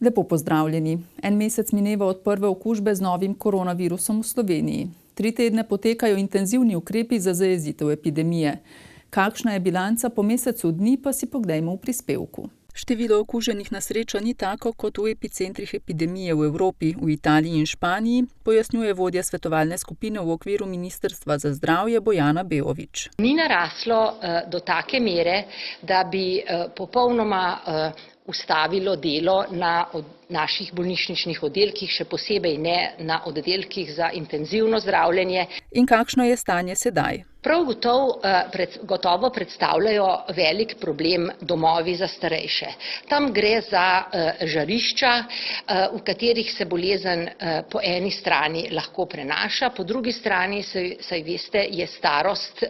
Lepo pozdravljeni. En mesec mineva od prve okužbe z novim koronavirusom v Sloveniji. 3 tedne potekajo intenzivni ukrepi za zajezitev epidemije. Kakšna je bilanca po mesecu dni, pa si poglejmo v prispevku. Število okuženih na srečo ni tako kot v epicentrih epidemije v Evropi, v Italiji in Španiji, pojasnjuje vodja svetovalne skupine v okviru Ministrstva za zdravje Bojana Beović. Ni naraslo do take mere, da bi popolnoma ustavilo delo na naših bolnišničnih oddelkih, še posebej ne na oddelkih za intenzivno zdravljenje. In kakšno je stanje sedaj? Prav gotovo predstavljajo velik problem domovi za starejše. Tam gre za žarišča, v katerih se bolezen po eni strani lahko prenaša, po drugi strani, saj veste, je starost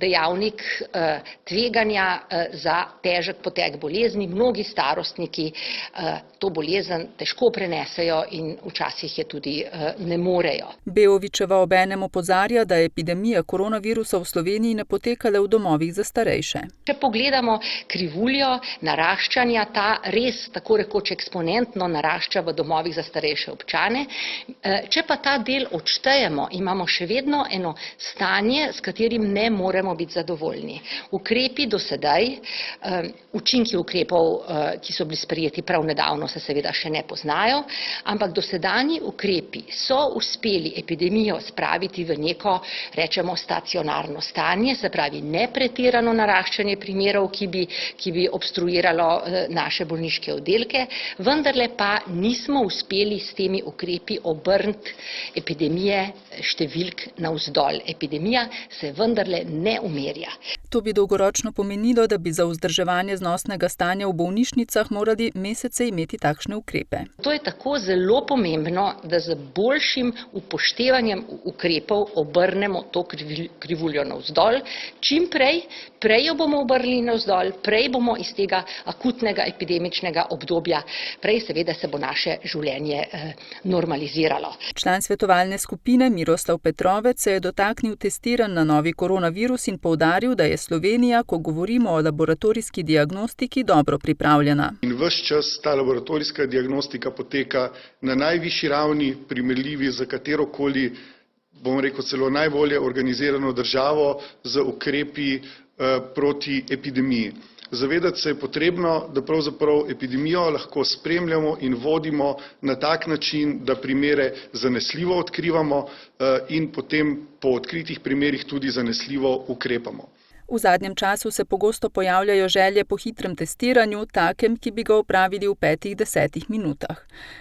dejavnik tveganja za težek potek bolezni. Mnogi starostniki to bolezen težko prenesejo in včasih je tudi ne morejo. Beovićeva obenem opozarja, da epidemija koronavirusa v Sloveniji ne poteka le v domovih za starejše. Če pogledamo krivuljo naraščanja, ta res tako rekoč eksponentno narašča v domovih za starejše občane. Če pa ta del odštejemo, imamo še vedno eno stanje, s katerim ne moremo biti zadovoljni. Ukrepi do sedaj, učinki ukrepov, ki so bili sprejeti prav nedavno, se seveda še ne poznajo, ampak dosedanji ukrepi so uspeli epidemijo spraviti v neko, rečemo, stacionarno stanje, se pravi nepretirano naraščanje primerov, ki bi obstruiralo naše bolniške oddelke, vendarle pa nismo uspeli s temi ukrepi obrniti epidemije številk navzdol. Epidemija se vendarle ne umirja. To bi dolgoročno pomenilo, da bi za vzdrževanje znosnega stanja v bolnišnicah morali mesece imeti takšne ukrepe. To je tako zelo pomembno, da z boljšim upoštevanjem ukrepov obrnemo to krivuljo navzdol. Čim prej jo bomo obrnili navzdol, prej bomo iz tega akutnega epidemičnega obdobja, prej seveda se bo naše življenje normaliziralo. Član svetovalne skupine Miroslav Petrovec se je dotaknil testiranj na novi koronavirus in poudaril, da je Slovenija, ko govorimo o laboratorijski diagnostiki, dobro pripravljena. In ves čas ta laboratorijska diagnostika poteka na najvišji ravni, primerljivi za katerokoli, bom rekel, celo najbolje organizirano državo z ukrepi proti epidemiji. Zavedati se je potrebno, da pravzaprav epidemijo lahko spremljamo in vodimo na tak način, da primere zanesljivo odkrivamo in potem po odkritih primerih tudi zanesljivo ukrepamo. V zadnjem času se pogosto pojavljajo želje po hitrem testiranju, takem, ki bi ga opravili v 5–10 minutah.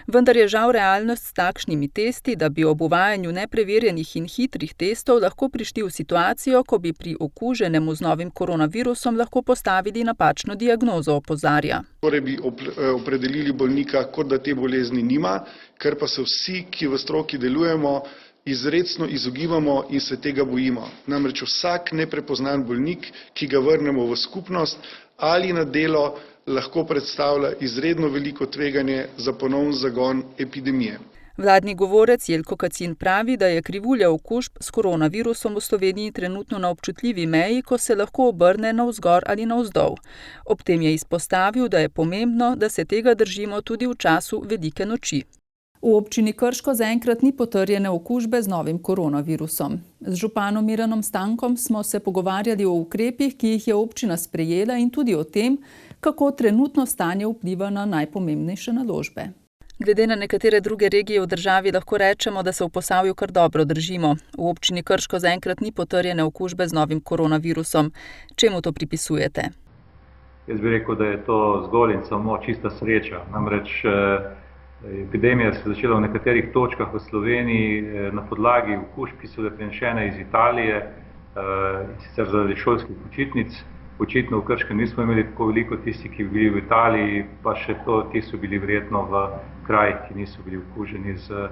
Vendar je žal realnost s takšnimi testi, da bi ob uvajanju nepreverjenih in hitrih testov lahko prišli v situacijo, ko bi pri okuženemu z novim koronavirusom lahko postavili napačno diagnozo, opozarja. Torej bi opredelili bolnika, kot da te bolezni nima, ker pa se vsi, ki v stroki delujemo, izrecno izogibamo in se tega bojimo. Namreč vsak neprepoznan bolnik, ki ga vrnemo v skupnost ali na delo, lahko predstavlja izredno veliko tveganje za ponoven zagon epidemije. Vladni govorec Jelko Kacin pravi, da je krivulja okužb s koronavirusom v Sloveniji trenutno na občutljivi meji, ko se lahko obrne navzgor ali navzdol. Ob tem je izpostavil, da je pomembno, da se tega držimo tudi v času velike noči. V občini Krško zaenkrat ni potrjene okužbe z novim koronavirusom. Z županom Miranom Stankom smo se pogovarjali o ukrepih, ki jih je občina sprejela, in tudi o tem, kako trenutno stanje vpliva na najpomembnejše naložbe. Glede na nekatere druge regije v državi lahko rečemo, da se v Posavju kar dobro držimo. V občini Krško zaenkrat ni potrjene okužbe z novim koronavirusom. Čemu to pripisujete? Jaz bi rekel, da je to zgolj in samo čista sreča. Namreč epidemija se je začela v nekaterih točkah v Sloveniji na podlagi okužb, ki so bile prenešene iz Italije, in sicer zaradi šolskih počitnic. Očitno v Krškem nismo imeli tako veliko tistih, ki bi bili v Italiji, pa še to, ti so bili verjetno v krajih, ki niso bili okuženi z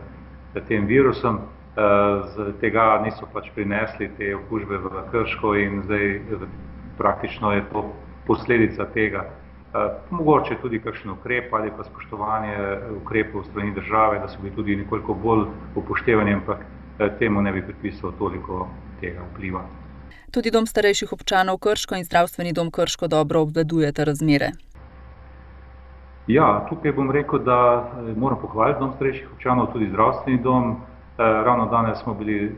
tem virusom. Zaradi tega niso pač prinesli te okužbe v Krško in zdaj praktično je to posledica tega. Mogoče tudi kakšen ukrep ali pa spoštovanje ukrepov v strani države, da so bili tudi nekoliko bolj upoštevani, ampak temu ne bi pripisal toliko tega vpliva. Tudi Dom starejših občanov Krško in Zdravstveni dom Krško dobro obvladujeta razmere. Ja, tukaj bom rekel, da moram pohvaliti Dom starejših občanov, tudi zdravstveni dom. Ravno danes smo bili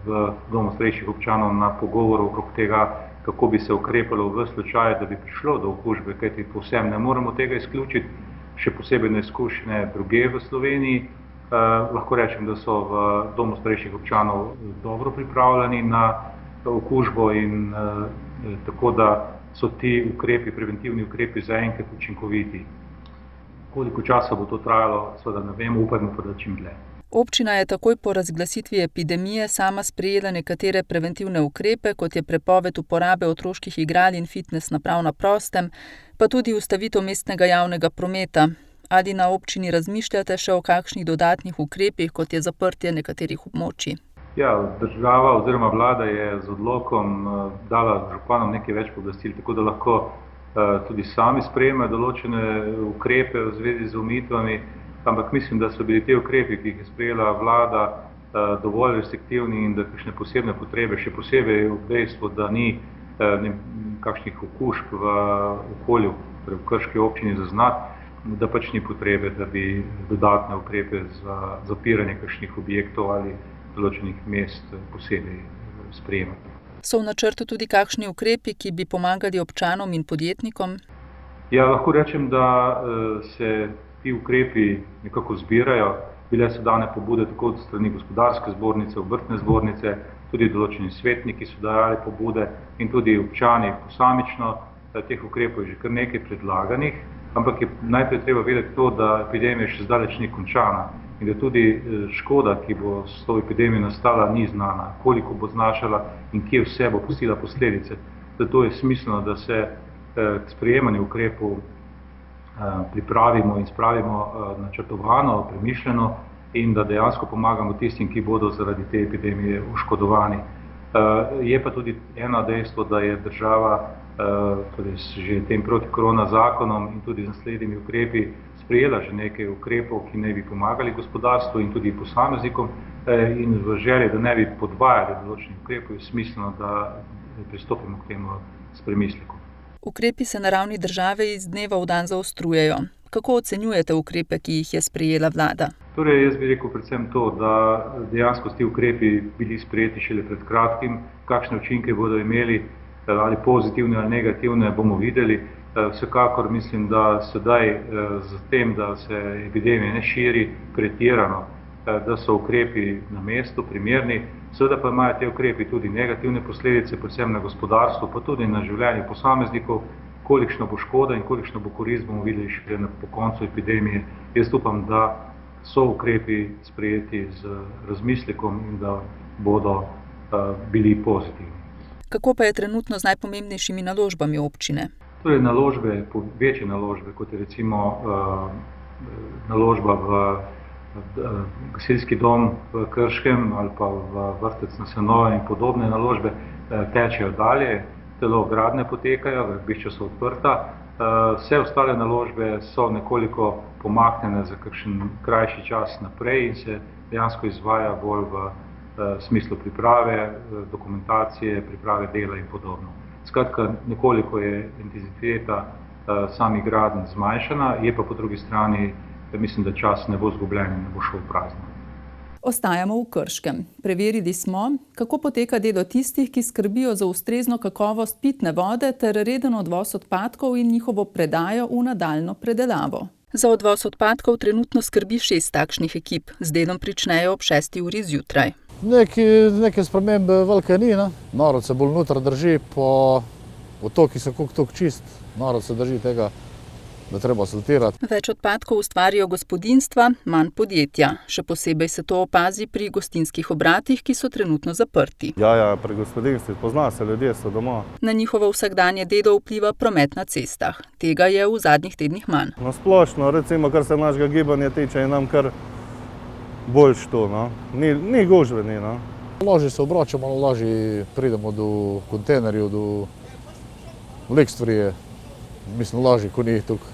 v Domu starejših občanov na pogovoru okrog tega, kako bi se ukrepalo v slučaju, da bi prišlo do okužbe, kajti povsem ne moremo tega izključiti, še posebej na izkušnje druge v Sloveniji. Lahko rečem, da so v Domu starejših občanov dobro pripravljeni na okužbo in tako da so ti ukrepi, preventivni ukrepi zaenkrat učinkoviti. Koliko časa bo to trajalo, seveda ne vemo, upajmo pa, da čim dlje. Občina je takoj po razglasitvi epidemije sama sprejela nekatere preventivne ukrepe, kot je prepoved uporabe otroških igral in fitnes naprav na prostem, pa tudi ustavitev mestnega javnega prometa. Ali na občini razmišljate še o kakšnih dodatnih ukrepih, kot je zaprtje nekaterih območij? Ja, država oziroma vlada je z odlokom dala županom nekaj več pooblastil, tako da lahko tudi sami sprejemajo določene ukrepe v zvezi z omejitvami, ampak mislim, da so bili te ukrepi, ki jih je sprejela vlada, dovolj restriktivni in da kakšne posebne potrebe, še posebej ob dejstvu, da ni kakšnih okužb v okolju, torej v Krški občini zaznati, da pač ni potrebe, da bi dodatne ukrepe za zapiranje kakšnih objektov ali določenih mest posebej sprejemati. So v načrtu tudi kakšni ukrepi, ki bi pomagali občanom in podjetnikom? Ja, lahko rečem, da se ti ukrepi nekako zbirajo. Bile so dane pobude tako od strani gospodarske zbornice, obrtne zbornice, tudi določeni svetniki so dajali pobude in tudi občani posamično. Teh ukrepov je že kar nekaj predlaganih, ampak je najprej treba vedeti to, da epidemija še zdaleč ni končana in da tudi škoda, ki bo s to epidemijo nastala, ni znana, koliko bo znašala in kje vse bo pustila posledice. Zato je smiselno, da se k sprejemanju ukrepov pripravimo in spravimo načrtovano, premišljeno in da dejansko pomagamo tistim, ki bodo zaradi te epidemije oškodovani. Je pa tudi eno dejstvo, da je država torej že tem protikorona zakonom in tudi z naslednjimi ukrepi sprejela že nekaj ukrepov, ki naj bi pomagali gospodarstvu in tudi posameznikom in v želji, da ne bi podvajali določenih ukrepov, je smiselno, da pristopimo k temu s premislekom. Ukrepi se na ravni države iz dneva v dan zaostrujejo. Kako ocenjujete ukrepe, ki jih je sprejela vlada? Torej, jaz bi rekel predvsem to, da dejansko ti ukrepi bili sprejeti šele pred kratkim, kakšne učinke bodo imeli, ali pozitivne ali negativne, bomo videli. Vsekakor mislim, da sedaj z tem, da se epidemija ne širi pretirano, da so ukrepi na mestu, primerni, seveda pa imajo te ukrepi tudi negativne posledice, predvsem na gospodarstvo, pa tudi na življenje posameznikov, kolikšno bo škoda in kolikšno bo korist, bomo videli še po koncu epidemije. Jaz upam, da so ukrepi sprejeti z razmislekom in da bodo bili pozitivni. Kako pa je trenutno z najpomembnejšimi naložbami občine? Torej naložbe, večje naložbe, kot je recimo naložba v gasilski dom v Krškem ali pa v vrtec na Senovem in podobne naložbe tečejo dalje, celo gradnje potekajo, gradbišča so odprta. Vse ostale naložbe so nekoliko pomaknjene za kakšen krajši čas naprej in se dejansko izvaja bolj v smislu priprave, dokumentacije, priprave dela in podobno. Skratka, nekoliko je intenziteta samih gradenj zmanjšana, je pa po drugi strani, mislim, da čas ne bo izgubljen in ne bo šel v prazno. Ostajamo v Krškem. Preverili smo, kako poteka delo tistih, ki skrbijo za ustrezno kakovost pitne vode ter reden odvoz odpadkov in njihovo predajo v nadaljnjo predelavo. Za odvoz odpadkov trenutno skrbi 6 takšnih ekip. Z delom pričnejo ob 6. uri zjutraj. Neke spremembe velike ni, ne? Narod se bolj noter drži, potoki so koliko čist, narod se drži tega, da treba sortirati. Več odpadkov ustvarijo gospodinjstva, manj podjetja. Še posebej se to opazi pri gostinskih obratih, ki so trenutno zaprti. Ja, pri gospodinjstvih pozna se, ljudje so doma. Na njihovo vsakdanje delo vpliva promet na cestah. Tega je v zadnjih tednih manj. Na splošno, recimo, kar se našega gibanja tiče, je nam kar boljš to, no. Ni gužve, ni, no. Lažje se obračamo, lažje pridemo do kontejnerjev, do veliko stvari je, mislim, lažje, ko ni tukaj.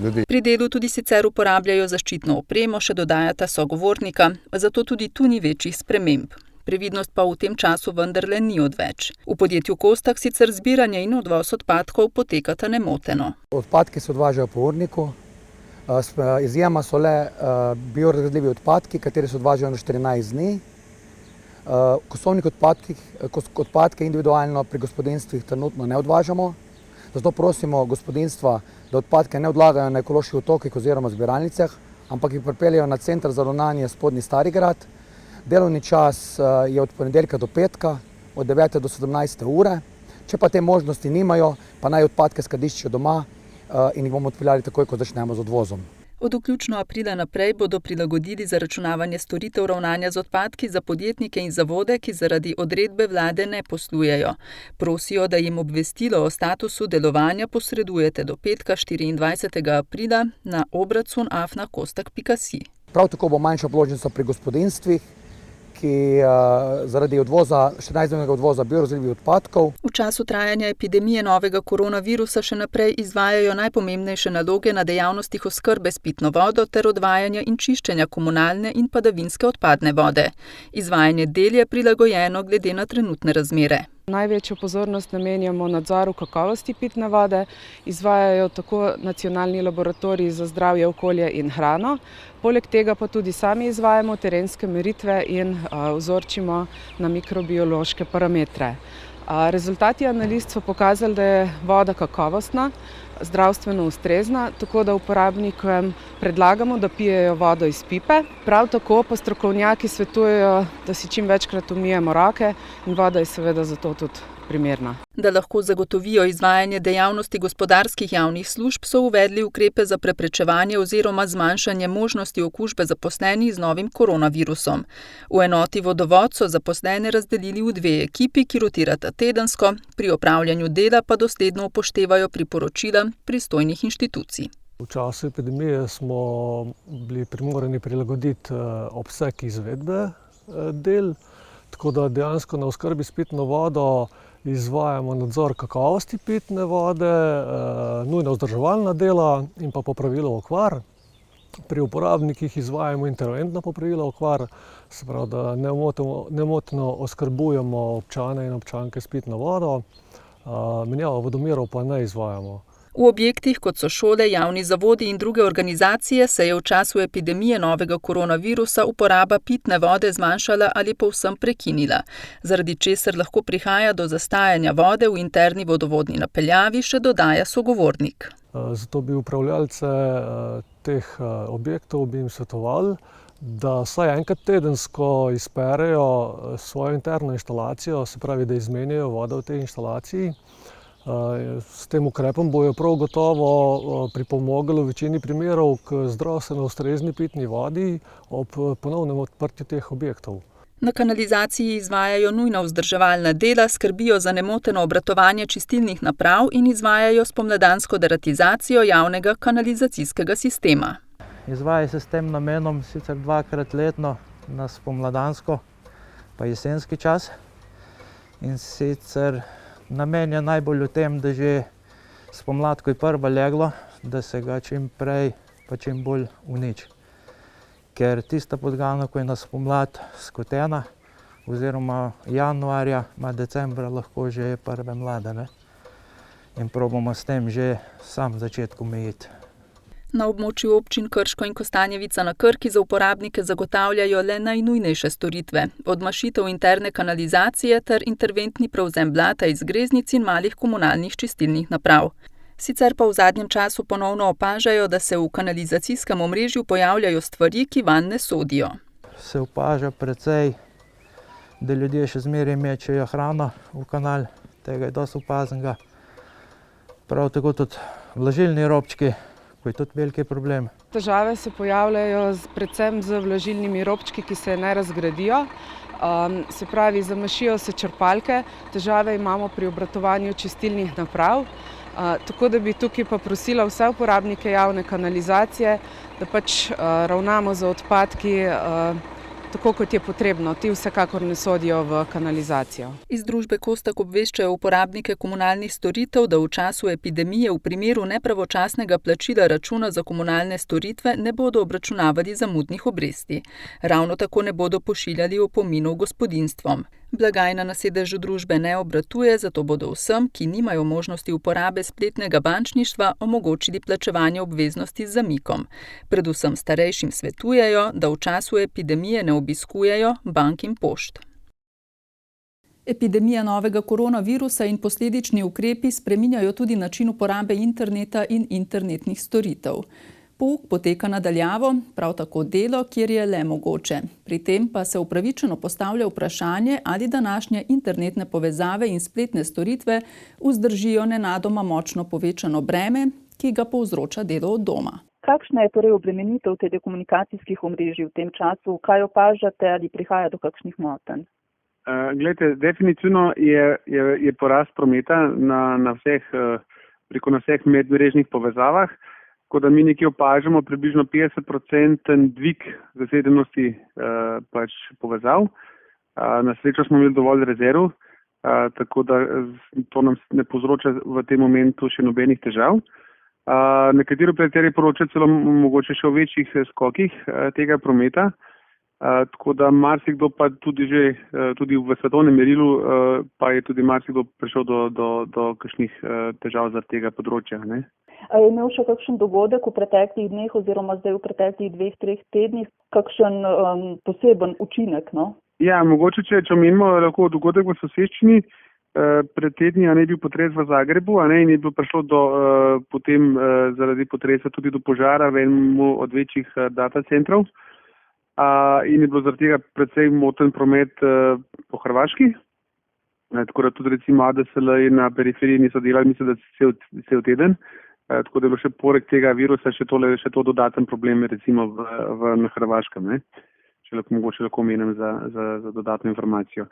Ljudi. Pri delu tudi sicer uporabljajo zaščitno opremo, še dodajata sogovornika, zato tudi tu ni večjih sprememb. Previdnost pa v tem času vendarle ni odveč. V podjetju Kostak sicer zbiranje in odvoz odpadkov potekata nemoteno. Odpadki se odvažajo po urniku, Izjema so le biorazgradljivi odpadki, kateri se odvažajo na 14 dni. Kosovnih odpadke individualno pri gospodinjstvih trenutno ne odvažamo. Zato prosimo gospodinjstva, da odpadke ne odlagajo na ekoloških otokih oziroma zbiralnicah, ampak jih pripeljejo na center za ravnanje Spodnji Starigrad. Delovni čas je od ponedeljka do petka, od 9. do 17. ure. Če pa te možnosti nimajo, pa naj odpadke skladiščijo doma in jih bomo odpeljali takoj, ko začnemo z odvozom. Od vključno aprila naprej bodo prilagodili zaračunavanje storitev ravnanja z odpadki za podjetnike in zavode, ki zaradi odredbe vlade ne poslujejo. Prosijo, da jim obvestilo o statusu delovanja posredujete do petka 24. aprila na obračun@kostak.si. Prav tako bo manjša položnica pri gospodinjstvih, ki zaradi 14-dnevnega odvoza biorazgradljivih odpadkov. V času trajanja epidemije novega koronavirusa še naprej izvajajo najpomembnejše naloge na dejavnostih oskrbe s pitno vodo ter odvajanja in čiščenja komunalne in padavinske odpadne vode. Izvajanje del je prilagojeno glede na trenutne razmere. Največjo pozornost namenjamo nadzoru kakovosti pitne vode, izvajajo tako nacionalni laboratoriji za zdravje, okolje in hrano. Poleg tega pa tudi sami izvajamo terenske meritve in vzorčimo na mikrobiološke parametre. Rezultati analiz so pokazali, da je voda kakovostna, zdravstveno ustrezna, tako da uporabnikom predlagamo, da pijejo vodo iz pipe. Prav tako pa strokovnjaki svetujejo, da si čim večkrat umijemo roke in voda je seveda zato tudi primerna. Da lahko zagotovijo izvajanje dejavnosti gospodarskih javnih služb, so uvedli ukrepe za preprečevanje oziroma zmanjšanje možnosti okužbe zaposlenih z novim koronavirusom. V enoti Vodovod so zaposlene razdelili v 2 ekipi, ki rotirata tedensko, pri opravljanju dela pa dosledno upoštevajo priporočila pristojnih inštitucij. V času epidemije smo bili primorani prilagoditi obseg izvedbe del, tako da dejansko na oskrbi s pitno vodo izvajamo nadzor kakovosti pitne vode, nujna vzdrževalna dela in pa popravilo okvar. Pri uporabnikih izvajamo interventna popravila okvar, se pravi, da nemoteno oskrbujemo občane in občanke s pitno vodo, menjavo vodomerov pa ne izvajamo. V objektih, kot so šole, javni zavodi in druge organizacije, se je v času epidemije novega koronavirusa uporaba pitne vode zmanjšala ali povsem prekinila, zaradi česar lahko prihaja do zastajanja vode v interni vodovodni napeljavi, še dodaja sogovornik. Zato bi upravljalce teh objektov bi jim svetovali, da vsaj enkrat tedensko izperejo svojo interno inštalacijo, se pravi, da izmenjajo vodo v tej inštalaciji. S tem ukrepom bojo prav gotovo pripomogli v večini primerov k zdravstveno ustrezni pitni vodi ob ponovnem odprtju teh objektov. Na kanalizaciji izvajajo nujna vzdrževalna dela, skrbijo za nemoteno obratovanje čistilnih naprav in izvajajo spomladansko deratizacijo javnega kanalizacijskega sistema. Izvaja se s tem namenom sicer 2-krat letno na spomladansko pa jesenski čas in sicer namen je najbolj v tem, da že spomlad, ko je prva leglo, da se ga čim prej pa čim bolj uniči. Ker tista podgana, ko je na spomlad skotena, oziroma januarja, decembra lahko že prve mlade, ne? In probamo s tem že sam začetku omejiti. Na območju občin Krško in Kostanjevica na Krki za uporabnike zagotavljajo le najnujnejše storitve, od mašitev interne kanalizacije ter interventni prevzem blata iz greznic in malih komunalnih čistilnih naprav. Sicer pa v zadnjem času ponovno opažajo, da se v kanalizacijskem omrežju pojavljajo stvari, ki vanj ne sodijo. Se opaža precej, da ljudje še zmeraj mečejo hrano v kanal, tega je dosti opaznega. Prav tako tudi vlažilni robčki, ko je tudi veliki problem. Težave se pojavljajo predvsem z vlažilnimi robčki, ki se ne razgradijo. Se pravi, zamašijo se črpalke, težave imamo pri obratovanju čistilnih naprav. Tako da bi tukaj pa prosila vse uporabnike javne kanalizacije, da pač ravnamo z odpadki tako, kot je potrebno. Ti vsekakor ne sodijo v kanalizacijo. Iz družbe Kostak obveščajo uporabnike komunalnih storitev, da v času epidemije v primeru nepravočasnega plačila računa za komunalne storitve ne bodo obračunavali zamudnih obresti. Ravno tako ne bodo pošiljali opominov gospodinjstvom. Blagajna na sedežu družbe ne obratuje, zato bodo vsem, ki nimajo možnosti uporabe spletnega bančništva, omogočili plačevanje obveznosti z zamikom. Predvsem starejšim svetujejo, da v času epidemije ne obiskujejo bank in pošt. Epidemija novega koronavirusa in posledični ukrepi spreminjajo tudi način uporabe interneta in internetnih storitev. Pouk poteka na daljavo, prav tako delo, kjer je le mogoče. Pri tem pa se upravičeno postavlja vprašanje, ali današnje internetne povezave in spletne storitve vzdržijo nenadoma močno povečano breme, ki ga povzroča delo od doma. Kakšna je torej obremenitev telekomunikacijskih omrežij v tem času? Kaj opažate, ali prihaja do kakšnih motenj? Glejte, definitivno je porast prometa preko vseh medmrežnih povezavah, tako da mi nekje opažamo približno 50% dvig zasedenosti povezav. Na srečo smo imeli dovolj rezerv, tako da to nam ne povzroča v tem momentu še nobenih težav. Nekateri operaterji poročajo celo mogoče še o večjih skokih tega prometa. Tako da marsikdo pa tudi v svetovnem merilu pa je tudi marsikdo prišel do kakšnih težav zaradi tega področja. Ne? A je imel še kakšen dogodek v preteklih dneh oziroma zdaj v preteklih 2-3 tednih kakšen poseben učinek? No? Ja, mogoče, če omenimo lahko dogodek v soseščini, pred tedni je bil potres v Zagrebu, in je bilo prišlo potem zaradi potresa tudi do požara v enem od večjih data centrov. In je bilo zaradi tega precej moten promet po Hrvaški. Tako da tudi recimo ADSL na periferiji niso delali, mislim, da cel teden. Tako da je bilo še poleg tega virusa še to dodaten problem recimo na Hrvaškem. Ne? Če mogoče lahko omenim za dodatno informacijo.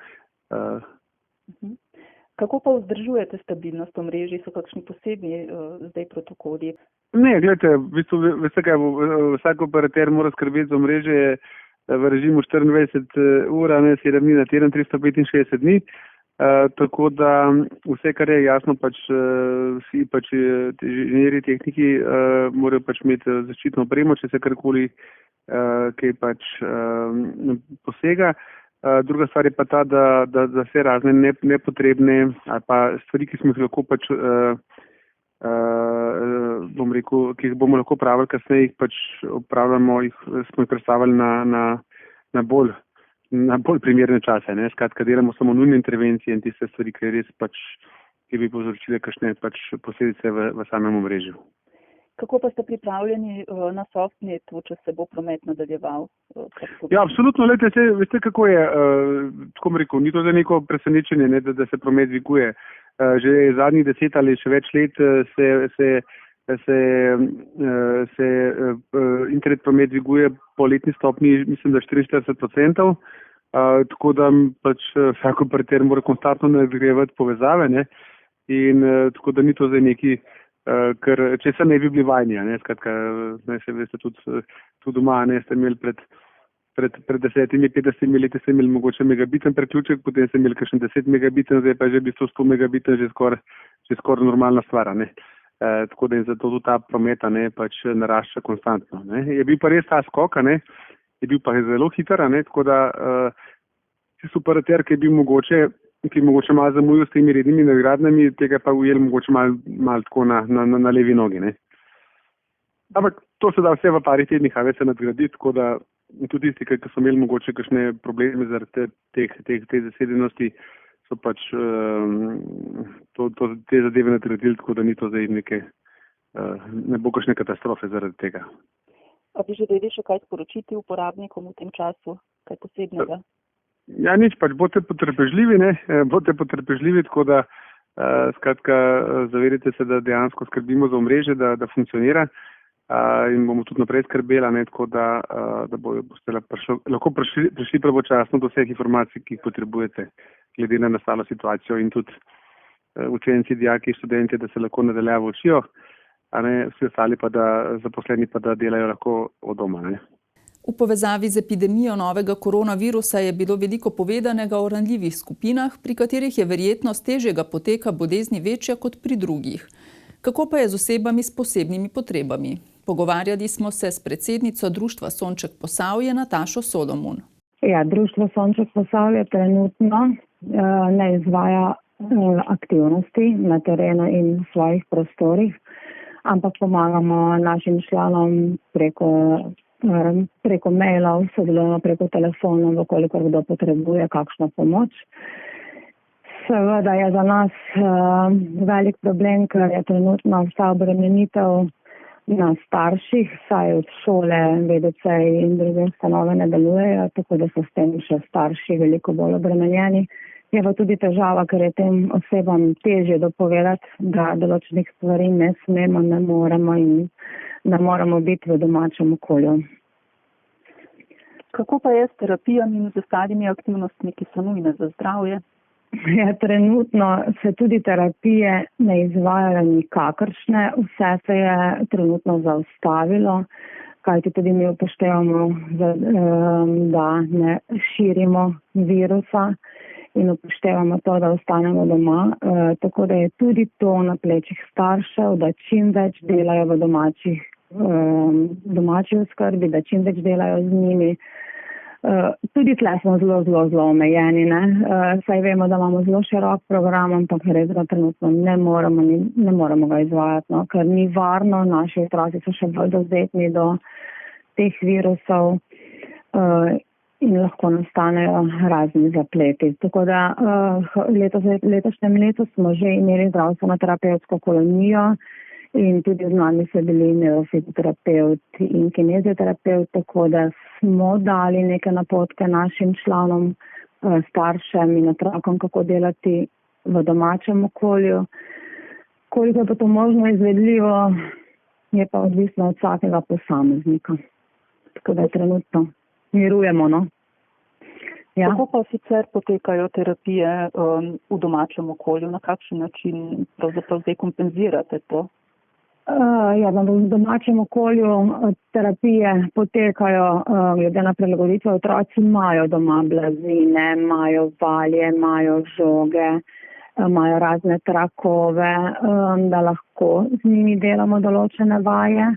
Kako pa vzdržujete stabilnost omrežij? So kakšni posebni zdaj protokoli? Ne, gledajte, v bistvu veste kaj, vsak operater mora skrbeti za omrežje v režimu 24 ur, 7 dni na teden, 365 dni. Tako da vse, kar je jasno, vsi inženirji, tehniki morajo imeti zaščitno opremo, če se karkoli kaj posega. Druga stvar je pa ta, da vse razne nepotrebne ali pa stvari, ki smo jih lahko ki jih bomo lahko pravili kasneje, smo jih predstavili na bolj primerne čase. Skratka, delamo samo nujne intervencije in tiste stvari, ki bi povzročile kakšne posledice v samem omrežju. Kako pa ste pripravljeni na softnetu, če se bo promet nadaljeval? Ja, absolutno. Veste, kako je, tako bom rekel, ni to za neko presenečenje, da se promet dviguje. Že zadnjih 10 ali še več let se internet promet dviguje po letni stopni, mislim, da 44%. Tako da vsak operater mora konstantno nadgrajevati povezave, ne? In tako da ni to zdaj neki, ker če se ne bi bili vajni, skratka, se veste tudi doma, ste imeli pred 10-50 leti ste imeli mogoče megabiten priključek, potem ste imeli kakšen 10 megabiten, zdaj pa je že v bistvu 100 megabiten že skoraj normalna stvar. Tako da je zato tudi ta prometa narašča konstantno. Je bil pa res ta skok, je bil pa zelo hiter, tako da tisti operater, ki je bil mogoče malo zamujil s temi rednimi nagradnami, tega pa ujel mogoče malo tako na levi nogi. Ampak to se da vse v parih tednih več se nadgraditi, tako da tudi tisti, ki so imeli mogoče kakšne probleme zaradi te zasedenosti, so te zadeve nadgradili, tako da ni to zdaj ne bo kakšne katastrofe zaradi tega. A bi želeli še kaj sporočiti uporabnikom v tem času, kaj posebnega? Ja, nič, bodite potrpežljivi, tako da skratka zavedite se, da dejansko skrbimo za omrežje, da funkcionira in bomo tudi naprej skrbeli, tako da boste lahko prišli pravočasno do vseh informacij, ki jih potrebujete, glede na nastalo situacijo in tudi učenci, dijaki, študenti, da se lahko nadaljavo učijo, vsi ostali zaposleni pa da delajo lahko od doma. V povezavi z epidemijo novega koronavirusa je bilo veliko povedanega o ranljivih skupinah, pri katerih je verjetnost težjega poteka bolezni večja kot pri drugih. Kako pa je z osebami s posebnimi potrebami? Pogovarjali smo se s predsednico Društva Sonček Posavje Natašo Solomon. Ja, Društvo Sonček Posavje trenutno ne izvaja aktivnosti na terenu in v svojih prostorih, ampak pomagamo našim članom preko mailov, sodelujemo preko telefonov, koliko kdo potrebuje kakšno pomoč. Seveda je za nas velik problem, ker je trenutno vsa obremenitev na starših, saj od šole, VDC in druge ustanove ne delujejo, tako da so s tem še starši veliko bolj obremenjeni. Je pa tudi težava, ker je tem osebam težje dopovedati, da določenih stvari ne smemo, ne moremo in ne moremo biti v domačem okolju. Kako pa je s terapijami in z ostalimi aktivnostmi, ki so nujne za zdravje? Ja, trenutno se tudi terapije ne izvajajo nikakršne, vse se je trenutno zaustavilo, kajti tudi mi upoštevamo, da ne širimo virusa in upoštevamo to, da ostanemo doma, tako da je tudi to na plečih staršev, da čim več delajo v domači oskrbi, da čim več delajo z njimi. Tudi tle smo zelo omejeni, ne? Saj vemo, da imamo zelo širok program, ampak res ga trenutno ne moremo ga izvajati, no? Ker ni varno, naši otroci so še bolj dovzetni do teh virusov in lahko nastanejo razni zapleti. Tako da letošnjem letu smo že imeli zdravstveno-terapevtsko kolonijo in tudi z nami so bili neurofizioterapevt in kinezioterapevt, tako da smo dali neke napotke našim članom, staršem in otrokom, kako delati v domačem okolju. Koliko je pa to možno izvedljivo, je pa odvisno od vsakega posameznika. Tako da trenutno mirujemo, no. Ja. Kako pa sicer potekajo terapije v domačem okolju? Na kakšen način pravzaprav zdaj kompenzirate to? Ja, v domačem okolju terapije potekajo glede na prilagoditve. Otroci imajo doma blazine, imajo valje, imajo žoge, imajo razne trakove, da lahko z njimi delamo določene vaje.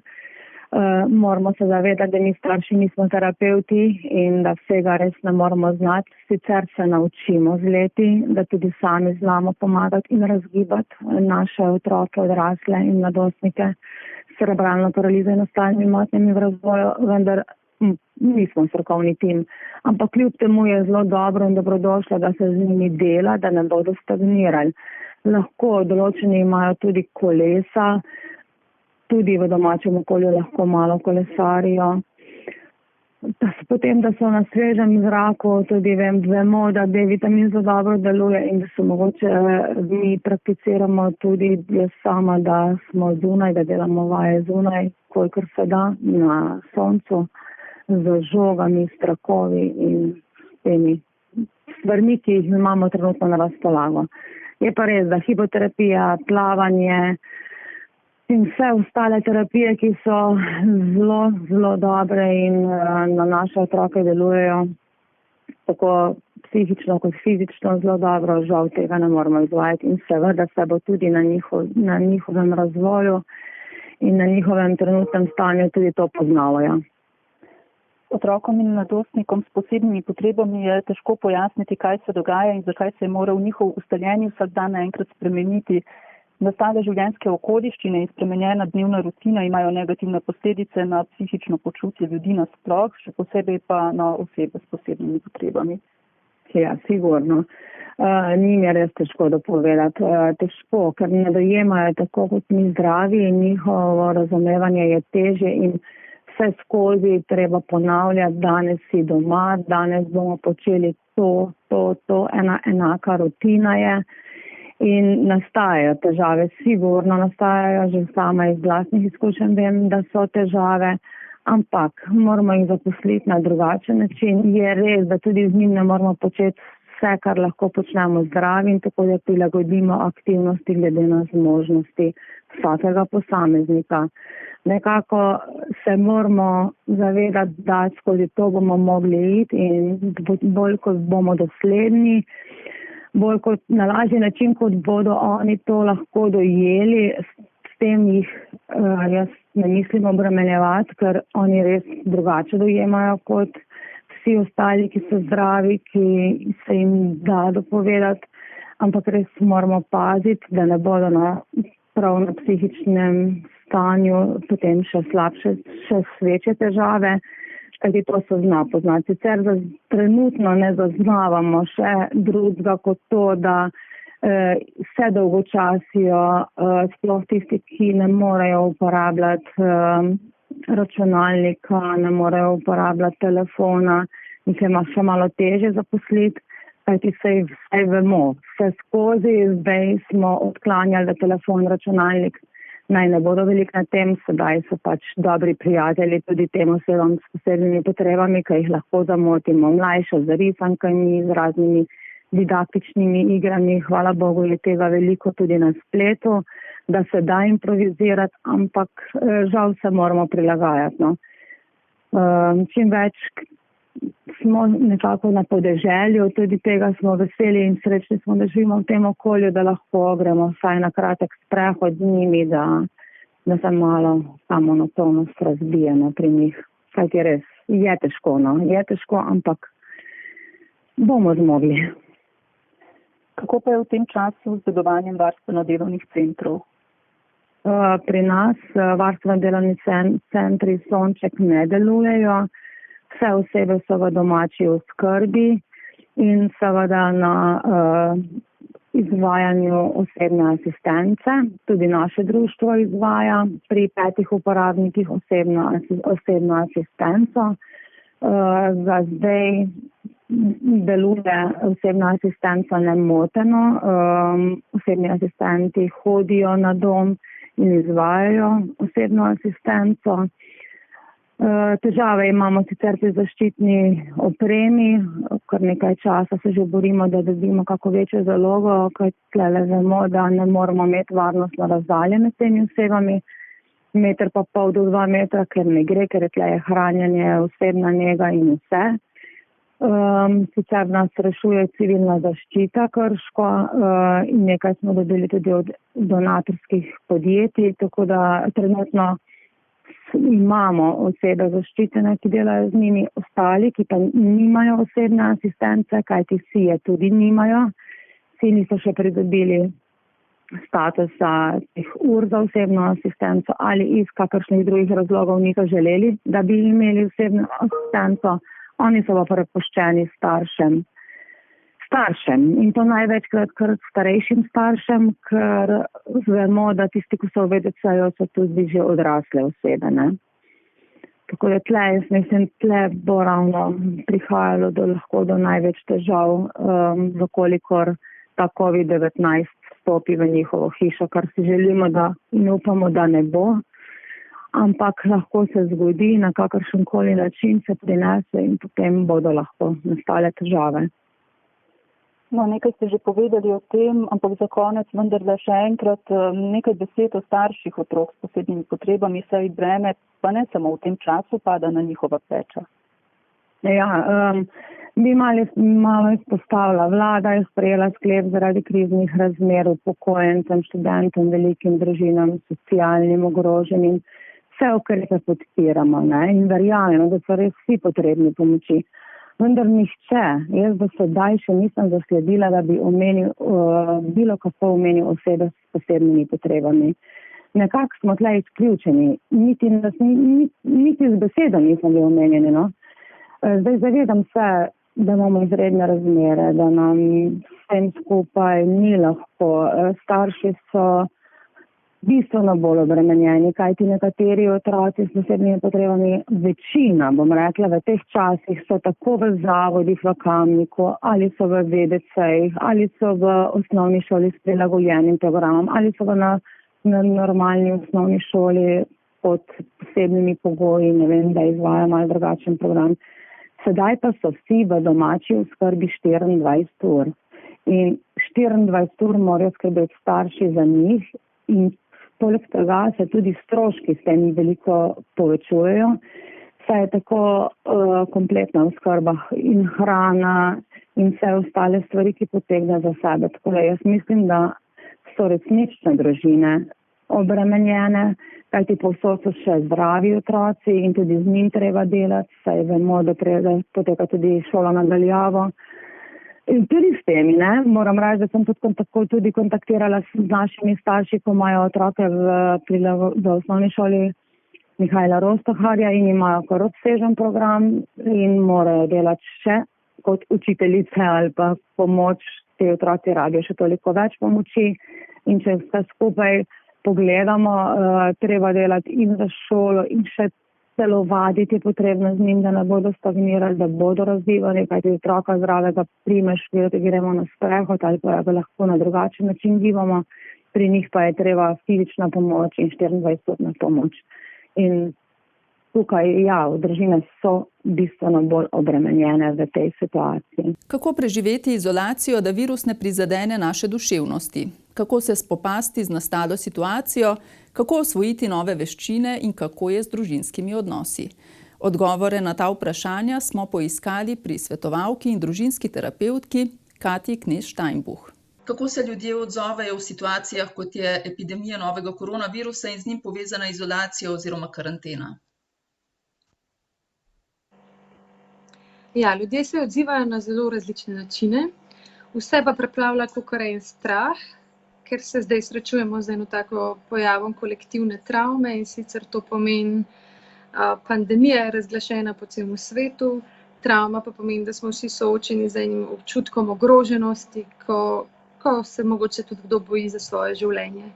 Moramo se zavedati, da mi starši nismo terapevti in da vsega res ne moramo znati. Sicer se naučimo z leti, da tudi sami znamo pomagati in razgibati naše otroke, odrasle in mladostnike s cerebralno paralizo in ostalimi motnjami v razvoju, vendar nismo strokovni tim. Ampak kljub temu je zelo dobro in dobrodošlo, da se z njimi dela, da ne bodo stagnirali. Lahko določeni imajo tudi kolesa, tudi v domačem okolju lahko malo kolesarijo. Potem, da so na svežem zraku, tudi vemo, da D-vitamin zelo dobro deluje in da se mogoče mi prakticiramo tudi jaz sama, da smo zunaj, da delamo vaje zunaj, kolikor se da na soncu, z žogami, s trakovi in temi stvarmi, ki jih imamo trenutno na razpolago. Je pa res, da hipoterapija, plavanje in vse ostale terapije, ki so zelo dobre in na naše otroke delujejo tako psihično kot fizično zelo dobro, žal tega ne moramo izvajati in seveda se bo tudi na njihovem razvoju in na njihovem trenutnem stanju tudi to poznalo. Ja. Otrokom in mladostnikom s posebnimi potrebami je težko pojasniti, kaj se dogaja in zakaj se je moral njihov ustaljeni vsakdan naenkrat spremeniti. Nastale življenjske okoliščine in spremenjena dnevna rutina imajo negativne posledice na psihično počutje ljudi nasploh, še posebej pa na osebe s posebnimi potrebami. Ja, sigurno. Njim je res težko dopovedati. Težko, ker ne dojemajo tako kot mi zdravi in njihovo razumevanje je težje in vse skozi treba ponavljati, danes si doma, danes bomo počeli to, enaka rutina je. In nastajajo težave, sigurno nastajajo, že sama iz vlastnih izkušenj vem, da so težave, ampak moramo jih zaposliti na drugačen način. Je res, da tudi z njim ne moramo početi vse, kar lahko počnemo zdravi in tako da prilagodimo aktivnosti glede na zmožnosti vsakega posameznika. Nekako se moramo zavedati, da skozi to bomo mogli iti in bolj kot bomo dosledni, bolj kot na lažji način, kot bodo oni to lahko dojeli, s tem jih jaz ne mislim obremenjevati, ker oni res drugače dojemajo kot vsi ostali, ki so zdravi, ki se jim da dopovedati, ampak res moramo paziti, da ne bodo prav na psihičnem stanju potem še slabše, še večje težave, kajti to se zna poznati. Sicer trenutno ne zaznavamo še drugega kot to, da se dolgočasijo, sploh tisti, ki ne morejo uporabljati računalnika, ne morejo uporabljati telefona in se ima še malo težje zaposliti, kajti vse vemo, vse skozi, zdaj smo odklanjali, da telefon, računalnik naj ne bodo veliko na tem, sedaj so pač dobri prijatelji tudi tem osebam s posebnimi potrebami, ki jih lahko zamotimo, mlajše z risankami, z raznimi didaktičnimi igrami, hvala Bogu je tega veliko tudi na spletu, da se da improvizirati, ampak žal se moramo prilagajati. No. Čim več smo nekako na podeželju, tudi tega smo veseli in srečni smo, da živimo v tem okolju, da lahko gremo vsaj na kratek sprehod z njimi, da se malo ta monotonost razbije pri njih. Kajti res je težko, je težko, ampak bomo zmogli. Kako pa je v tem času z delovanjem varstveno-delovnih centrov? Pri nas varstveno-delovni centri Sonček ne delujejo, vse osebe so v domači oskrbi in seveda na izvajanju osebne asistence. Tudi naše društvo izvaja pri 5 uporabnikih osebno asistenco. Za zdaj deluje osebna asistenca nemoteno. Osebni asistenti hodijo na dom in izvajajo osebno asistenco. Težave imamo sicer pri zaščitni opremi, kar nekaj časa se že borimo, da dobimo kako večjo zalogo, kaj tlele vemo, da ne moramo imeti varnostno razdalje med temi osebami, 1,5 metra do 2 metra, ker ne gre, ker je tle hranjenje, osebna njega in vse. Sicer nas rešuje civilna zaščita Krško in nekaj smo dobili tudi od donatorskih podjetij, tako da trenutno imamo osebe zaščitene, ki delajo z njimi, ostali, ki pa nimajo osebne asistence, kajti vsi je tudi nimajo. Vsi niso še pridobili statusa teh ur za osebno asistenco ali iz kakršnih drugih razlogov niso želeli, da bi imeli osebno asistenco. Oni so pa prepuščeni staršem. In to največkrat kar starejšim staršem, ker vemo, da tisti, ki so v VDC-ju, so tudi že odrasle osebe. Ne? Tako da jaz mislim, bo ravno prihajalo lahko do največ težav, dokolikor ta COVID-19 stopi v njihovo hišo, kar si želimo in upamo, da ne bo. Ampak lahko se zgodi, na kakršenkoli način se prinese in potem bodo lahko nastale težave. No, nekaj ste že povedali o tem, ampak za konec vendarle še enkrat nekaj besed o starših otrok s posebnimi potrebami, saj breme pa ne samo v tem času pada na njihova pleča. Ja, bi malo izpostavila. Vlada je sprejela sklep zaradi kriznih razmer upokojencem, študentom, velikim družinam, socialnim ogroženim. Vse ukrepe podpiramo, ne? In verjamemo, da so res vsi potrebni pomoči. Vendar nihče, jaz do sedaj še nisem zasledila, da bi bilo kako omenil osebe s posebnimi potrebami. Nekako smo tle izključeni, niti z besedo nismo bili omenjeni. No? Zdaj zavedam se, da imamo izredne razmere, da nam vsem skupaj ni lahko. Starši so bistveno bolj obremenjeni, kajti nekateri otroci s posebnimi potrebami, večina, bom rekla, v teh časih so tako v zavodih v Kamniku, ali so v VDC-jih, ali so v osnovni šoli s prilagojenim programom, ali so na normalni osnovni šoli pod posebnimi pogoji, ne vem, da izvaja malo drugačen program. Sedaj pa so vsi v domači oskrbi 24 ur. In 24 ur morajo skrbeti starši za njih in poleg tega se tudi stroški s tem veliko povečujejo, saj je tako kompletna oskrba in hrana in vse ostale stvari, ki potegne za sebe. Tako da jaz mislim, da so resnične družine obremenjene, kajti povsod so še zdravi otroci in tudi z njim treba delati, saj vemo, da poteka tudi šola nadaljavo. In tudi s temi, moram reči, da sem tudi kontaktirala s našimi starši, ko imajo otroke v osnovni šoli Mihajla Rostoharja in imajo kar obsežen program in morajo delati še kot učiteljice ali pa pomoč. Te otroci rabijo še toliko več pomoči in če vse skupaj pogledamo, treba delati in za šolo in še celo vaditi je potrebno z njim, da ne bodo stagnirali, da bodo razvivali, kajti otroka zdravega primeš, da gremo na sprehod ali pa ga lahko na drugačen način gibamo, pri njih pa je treba fizična pomoč in 24-urna pomoč. In tukaj, družine so bistveno bolj obremenjene v tej situaciji. Kako preživeti izolacijo, da virus ne prizadene naše duševnosti? Kako se spopasti z nastalo situacijo? Kako osvojiti nove veščine in kako je z družinskimi odnosi? Odgovore na ta vprašanja smo poiskali pri svetovalki in družinski terapevtki Katji Knez-Steinbuch. Kako se ljudje odzovejo v situacijah, kot je epidemija novega koronavirusa in z njim povezana izolacija oziroma karantena? Ja, ljudje se odzivajo na zelo različne načine. Vse pa preplavlja kakor en strah, ker se zdaj srečujemo z eno tako pojavom kolektivne travme in sicer to pomeni, pandemija je razglašena po celem svetu, travma pa pomeni, da smo vsi soočeni z enim občutkom ogroženosti, ko se mogoče tudi kdo boji za svoje življenje.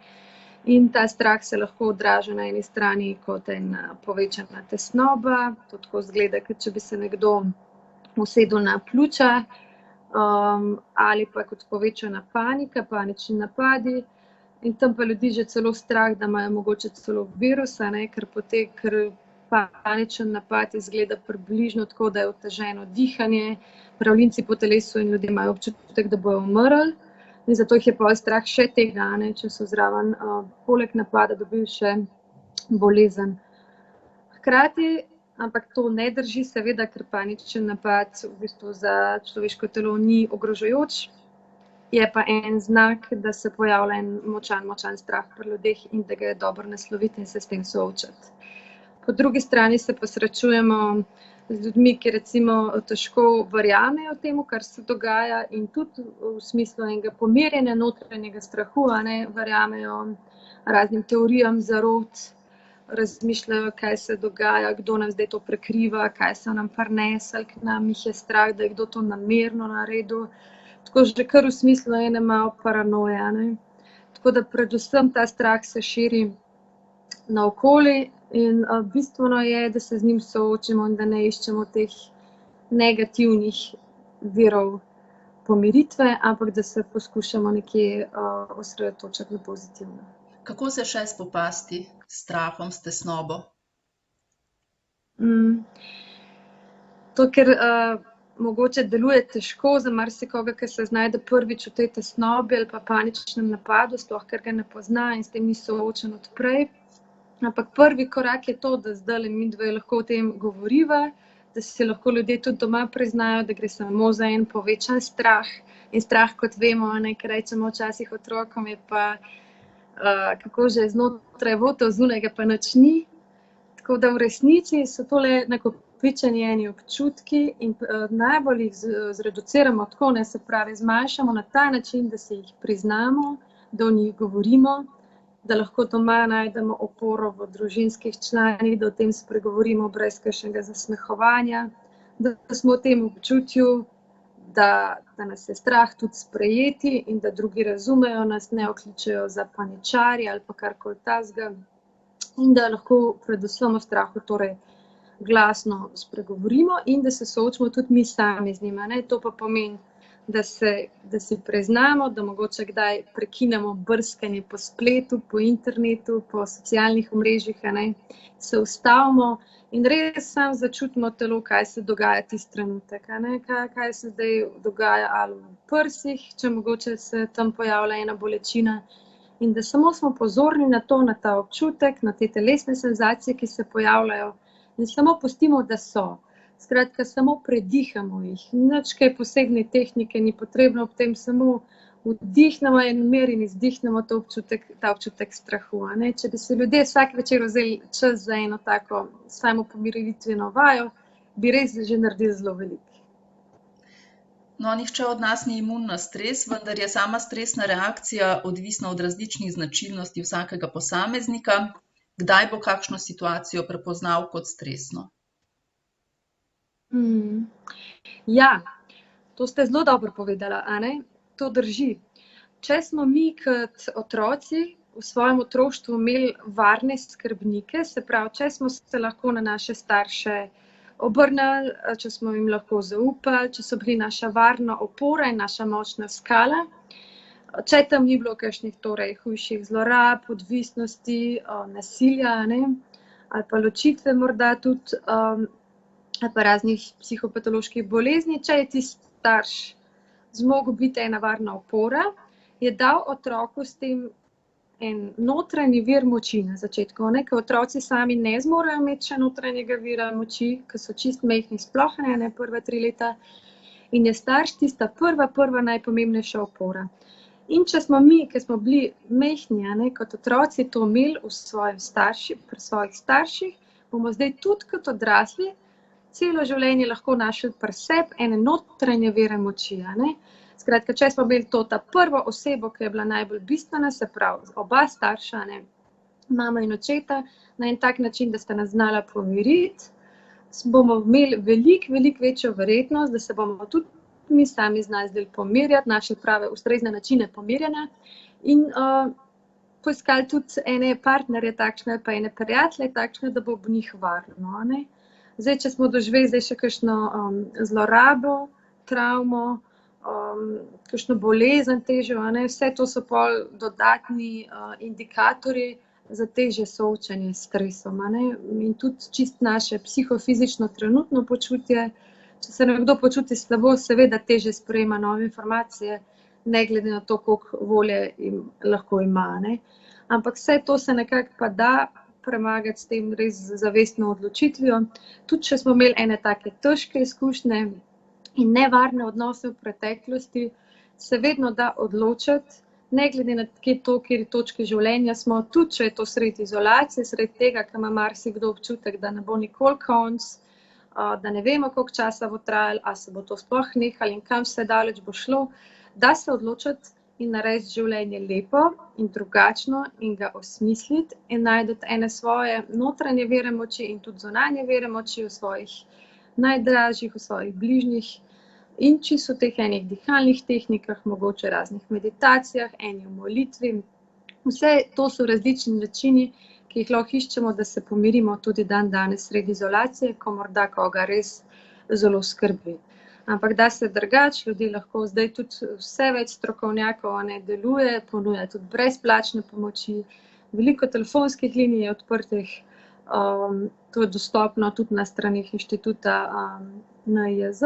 In ta strah se lahko odraža na eni strani kot ena povečana tesnoba, to tako izgleda, kot če bi se nekdo usedel na pljuča, ali pa kot povečana panika, panični napadi. In tam pa ljudi že celo strah, da imajo mogoče celo virusa, ker paničen napad izgleda približno tako, da je oteženo dihanje, mravljinci po telesu in ljudje imajo občutek, da bojo umrli. In zato jih je pa strah še tega, če so zraven poleg napada dobili še bolezen. Hkrati, ampak to ne drži seveda, ker paničen napad v bistvu za človeško telo ni ogrožajoč, je pa en znak, da se pojavlja en močan strah pri ljudeh in da ga je dobro nasloviti in se s tem soočati. Po drugi strani se pa srečujemo z ljudmi, ki recimo težko verjamejo temu, kar se dogaja in tudi v smislu enega pomirjenja notranjega strahu, verjamejo raznim teorijam zarot, razmišljajo, kaj se dogaja, kdo nam zdaj to prekriva, kaj so nam prinesli k nam, jih je strah, da je kdo to namerno naredil. Tako že kar v smislu ene malo paranoja. Tako da predvsem ta strah se širi naokoli in bistveno je, da se z njim soočimo in da ne iščemo teh negativnih virov pomiritve, ampak da se poskušamo nekje osredotočati na pozitivno. Kako se še spopasti s strahom, s tesnobo? To, ker mogoče deluje težko za marsikoga, ki se znajde prvič v tej tesnobi ali pa paničnem napadu, sploh ker ga ne pozna in s tem ni soočen od prej. Ampak prvi korak je to, da zdajle midve lahko o tem govoriva, da si lahko ljudje tudi doma priznajo, da gre samo za en povečan strah. In strah, kot vemo, ker rečemo včasih otrokom, je pa kako že znotraj votov, zunajga pa nič ni. Tako da v resnici so tole nakopičeni eni občutki in najbolj jih zreduciramo tako, se pravi zmanjšamo na ta način, da se jih priznamo, da o njih govorimo, da lahko doma najdemo oporo v družinskih članih, da o tem spregovorimo brez kakšnega zasmehovanja, da smo v tem občutju, da nas je strah tudi sprejeti in da drugi razumejo, nas ne okličejo za paničarje ali pa karkoli takega. In da lahko predvsem o strahu torej glasno spregovorimo in da se soočimo tudi mi sami z njima. To pa pomeni, da si priznamo, da mogoče kdaj prekinemo brskanje po spletu, po internetu, po socialnih omrežjih, se ustavimo in res sam začutimo telo, kaj se dogaja tisti trenutek, kaj se zdaj dogaja ali v prsih, če mogoče se tam pojavlja ena bolečina in da samo smo pozorni na to, na ta občutek, na te telesne senzacije, ki se pojavljajo in samo pustimo, da so. Skratka, samo predihamo jih, nič kaj posebne tehnike ni potrebno, ob tem samo vdihnemo en mir in izdihnemo ta občutek strahu. Če bi se ljudje vsak večer vzeli čas za eno tako samo pomiritveno vajo, bi res že naredili zelo veliko. No, nihče od nas ni imun na stres, vendar je sama stresna reakcija odvisna od različnih značilnosti vsakega posameznika. Kdaj bo kakšno situacijo prepoznal kot stresno? Ja, to ste zelo dobro povedala, a ne? To drži. Če smo mi kot otroci v svojem otroštvu imeli varne skrbnike, se pravi, če smo se lahko na naše starše obrnili, če smo jim lahko zaupali, če so bili naša varna opora in naša močna skala, če tam ni bilo kakšnih torej hujših zlorab, odvisnosti, nasilja, ne? Ali pa ločitve morda tudi, ali pa raznih psihopatoloških bolezni, če je tisti starš zmogel biti ena varna opora, je dal otroku s tem en notranji vir moči na začetku, ne? Ker otroci sami ne zmorejo imeti še notranjega vira moči, ker so čist majhni, sploh ne prva 3 leta, in je starš tista prva najpomembnejša opora. In če smo mi, ki smo bili majhni, ne, kot otroci to imeli pri svojih starših, bomo zdaj tudi kot odrasli celo življenje lahko našli pri sebi ene notranje vire moči, ne. Skratka, če smo imeli ta prvo osebo, ki je bila najbolj bistvena, se pravi oba starša, ne, mama in očeta, na en tak način, da sta nas znala pomiriti, bomo imeli veliko večjo verjetnost, da se bomo tudi mi sami znali zdaj pomirjati, našli prave ustrezne načine pomirjanja in poiskali tudi ene partnerje takšne, pa ene prijatelje takšne, da bo ob njih varno, ne. Zdaj, če smo doživeli še kakšno zlorabo, travmo, kakšno bolezen težjo, ne, vse to so pol dodatni indikatorji za težje soočanje s stresom, ne. In tudi čisto naše psihofizično trenutno počutje, če se nekdo počuti slabo, seveda težje sprejema nove informacije, ne glede na to, koliko volje lahko ima, ne. Ampak vse to se nekako pa da premagati s tem res zavestno odločitvijo. Tudi če smo imeli ene take težke izkušnje in nevarne odnose v preteklosti, se vedno da odločiti, ne glede na kateri točki življenja smo, tudi če je to sredi izolacije, sredi tega, ker ima marsikdo občutek, da ne bo nikoli konec, da ne vemo, koliko časa bo trajalo, a se bo to sploh nehalo in kam vse daleč bo šlo, da se odločiti in narediti življenje lepo in drugačno in ga osmisliti in najti ene svoje notranje vire moči in tudi zunanje vire moči v svojih najdražjih, v svojih bližnjih in čisto v teh enih dihalnih tehnikah, mogoče raznih meditacijah, eni v molitvi. Vse to so različni načini, ki jih lahko iščemo, da se pomirimo tudi danes sredi izolacije, ko morda koga res zelo skrbi. Ampak da se drugače, ljudje lahko zdaj tudi vse več strokovnjakov deluje, ponuja tudi brezplačne pomoči, veliko telefonskih linij je odprtih, to je dostopno tudi na stranih inštituta NIJZ.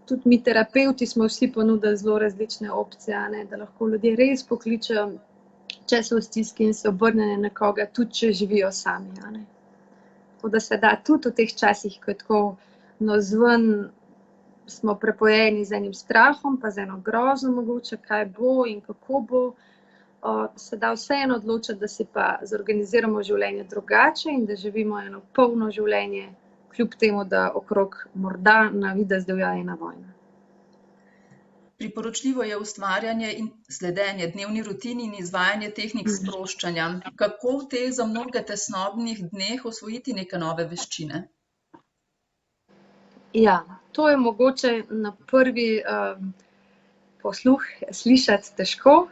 Tudi mi terapevti smo vsi ponudili zelo različne opcije, da lahko ljudje res pokličejo, če so v stiski in se obrnejo na nekoga, tudi če živijo sami. Tako da se da tudi v teh časih, ko je tako navzven smo prepojeni z enim strahom, pa z eno grozo mogoče, kaj bo in kako bo, se da vseeno odločiti, da si pa zorganiziramo življenje drugače in da živimo eno polno življenje, kljub temu, da okrog morda na videz divja ena vojna. Priporočljivo je ustvarjanje in sledenje dnevni rutini in izvajanje tehnik sproščanja. Kako v teh za mnoge tesnobnih dneh osvojiti neke nove veščine? Ja, to je mogoče na prvi posluh slišati težko,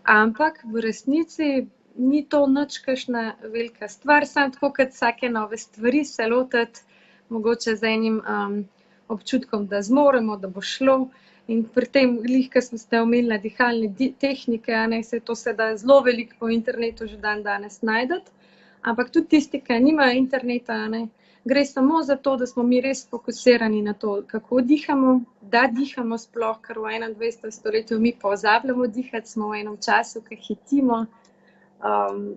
ampak v resnici ni to nič kakšna velika stvar, samo tako kot vsake nove stvari se lotiti, mogoče z enim občutkom, da zmoremo, da bo šlo. In pri tem, ko ste omenili dihalne tehnike, se to se da zelo veliko po internetu že danes najdete, ampak tudi tisti, ki nimajo interneta, gre samo za to, da smo mi res fokusirani na to, kako dihamo, da dihamo sploh, ker v 21. stoletju mi pozabljamo dihati, smo v enem času, ki hitimo,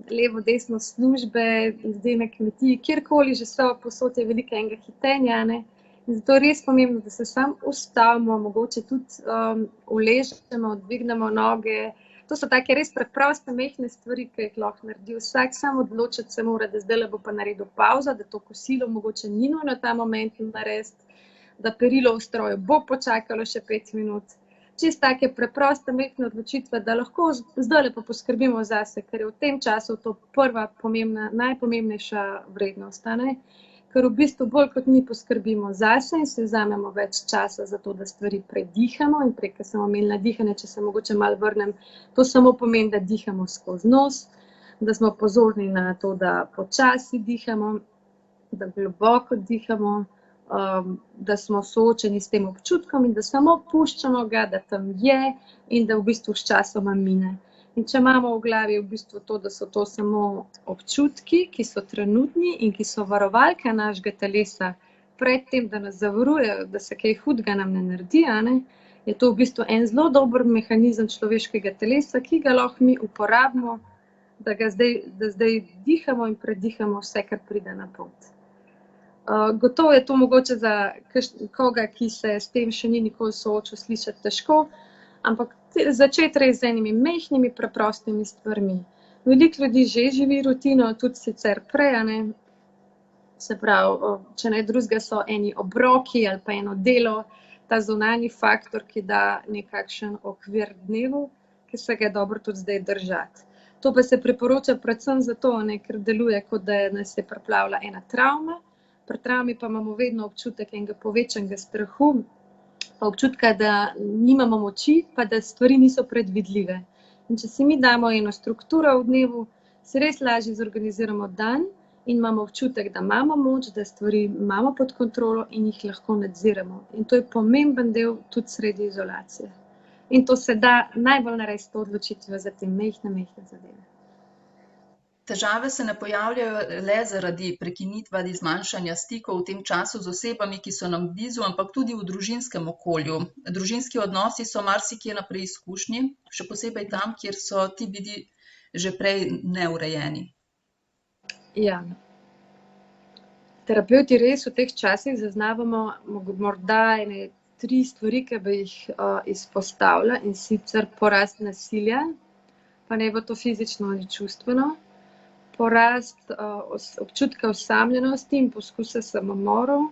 levo, desno službe, ljudje na kmetiji, kjerkoli že so, povsod je veliko enega hitenja, In zato je res pomembno, da se sam ustavimo, mogoče tudi uležemo, dvignemo noge. To so take res preproste, mehne stvari, ki jih lahko naredi vsak. Samo odločiti se mora, da zdaj bo pa naredil pauzo, da to kosilo mogoče ni nujno ta moment narediti, da perilo v stroju bo počakalo še 5 minut. Čisto take preproste, mehne odločitve, da lahko zdaj pa poskrbimo zase, ker je v tem času to prva pomembna, najpomembnejša vrednost. Ker v bistvu bolj kot mi poskrbimo zase in si vzamemo več časa za to, da stvari predihamo in prej, ker sem omenila dihanje, če se mogoče malo vrnem, to samo pomeni, da dihamo skozi nos, da smo pozorni na to, da počasi dihamo, da globoko dihamo, da smo soočeni s tem občutkom in da samo puščamo ga, da tam je in da v bistvu s časoma mine. In če imamo v glavi v bistvu to, da so to samo občutki, ki so trenutni in ki so varovalka našega telesa pred tem, da nas zavarujejo, da se kaj hudega nam ne naredi, je to v bistvu en zelo dober mehanizem človeškega telesa, ki ga lahko mi uporabimo, da zdaj dihamo in predihamo vse, kar pride na pot. Gotovo je to mogoče za koga, ki se s tem še ni nikoli soočil, slišati težko, ampak začeti res z enimi mehkimi, preprostimi stvarmi. Veliko ljudi že živi rutino, tudi sicer prej, se pravi, če ne drugega so eni obroki ali pa eno delo, ta zunanji faktor, ki da nekakšen okvir dnevu, ki se ga je dobro tudi zdaj držati. To pa se priporoča predvsem zato, ker deluje, kot da nas je preplavila ena travma. Pri travmi pa imamo vedno občutek enega povečanega strahu, pa občutka, da nimamo moči, pa da stvari niso predvidljive. In če si mi damo eno strukturo v dnevu, si res lažje zorganiziramo dan in imamo občutek, da imamo moč, da stvari imamo pod kontrolo in jih lahko nadziramo. In to je pomemben del tudi sredi izolacije. In to se da najbolj narediti s to odločitvijo za te mehne zadeve. Težave se ne pojavljajo le zaradi prekinitve ali zmanjšanja stikov v tem času z osebami, ki so nam blizu, ampak tudi v družinskem okolju. Družinski odnosi so marsikje na preizkušnji, še posebej tam, kjer so ti bili že prej neurejeni. Ja. Terapevti res v teh časih zaznavamo morda 3 stvari, ki bi jih izpostavila, in sicer porast nasilja, pa ne bo to fizično ali čustveno, porast občutka osamljenosti in poskuse samomorov.